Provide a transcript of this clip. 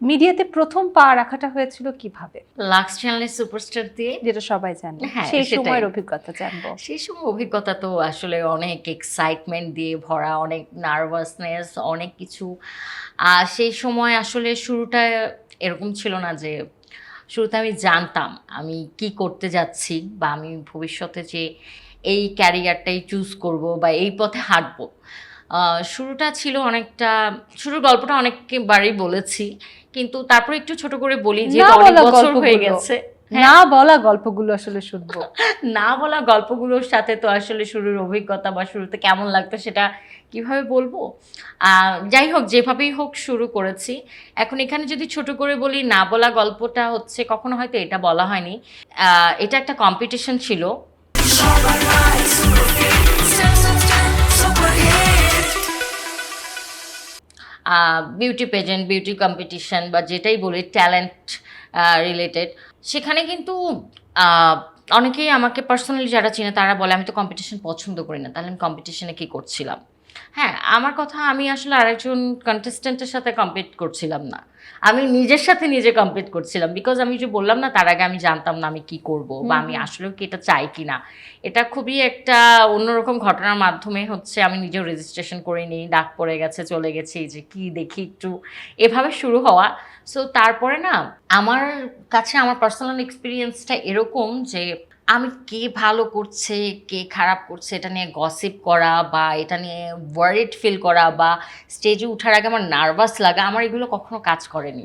মিডিয়াতে প্রথম পা রাখাটা হয়েছিল কিভাবে? লাক্স চ্যানেলের সুপারস্টার দিয়ে। যেটা সবাই জানে। হ্যাঁ, সেই সেটাই। সময়ের অভিজ্ঞতা জানবো। সেই সময় অভিজ্ঞতা তো আসলে অনেক এক্সাইটমেন্ট দিয়ে ভরা, অনেক নার্ভাসনেস, অনেক কিছু। সেই সময় আসলে শুরুটা এরকম ছিল না যে শুরুতে আমি জানতাম আমি কি করতে যাচ্ছি বা আমি ভবিষ্যতে যে এই ক্যারিয়ারটাই চুজ করব বা এই পথে হাঁটবো। শুরুটা ছিল অনেকটা, শুরুর গল্পটা অনেকবারই বলেছি। কিন্তু তারপরে একটু ছোট করে বলি, না যেহেতু অনেক বলা বছর হয়ে গল্পগুলো, গেছে। না বলা গল্পগুলো আসলে শুনবো। না বলা গল্পগুলোর সাথে তো আসলে শুরুর অভিজ্ঞতা বা শুরুতে কেমন লাগতো সেটা কিভাবে বলবো। যাই হোক, যেভাবেই হোক শুরু করেছি। এখন এখানে যদি ছোট করে বলি, না বলা গল্পটা হচ্ছে কখনো হয়তো এটা বলা হয়নি। এটা একটা কম্পিটিশন ছিল। বিউটি পেজেন্ট, বিউটি কম্পিটিশন বা যেটাই বলি ট্যালেন্ট রিলেটেড। সেখানে কিন্তু আহ, অনেকেই আমাকে পার্সোনালি যারা চিনে তারা বলে আমি তো কম্পিটিশন পছন্দ করি না, তাহলে আমি কম্পিটিশনে কী করছিলাম। হ্যাঁ, আমার কথা, আমি আসলে আরেকজন কন্টেস্ট্যান্টের সাথে কম্পিট করছিলাম না, আমি নিজের সাথে নিজে কম্পিট করছিলাম। বিকজ আমি যে বললাম না, তার আগে আমি জানতাম না আমি কি করব বা আমি আসলেও কি এটা চাই কি না। এটা খুবই একটা অন্যরকম ঘটনার মাধ্যমে হচ্ছে আমি নিজেও রেজিস্ট্রেশন করে নিই, ডাক পড়ে গেছে, চলে গেছি, যে কি দেখি একটু, এভাবে শুরু হওয়া। সো তারপরে না, আমার কাছে আমার পার্সোনাল এক্সপিরিয়েন্সটা এরকম যে আমি কে ভালো করছে কে খারাপ করছে এটা নিয়ে গসিপ করা বা এটা নিয়ে ওয়ারিড ফিল করা বা স্টেজে ওঠার আগে আমার নার্ভাস লাগা, আমার এগুলো কখনো কাজ করেনি।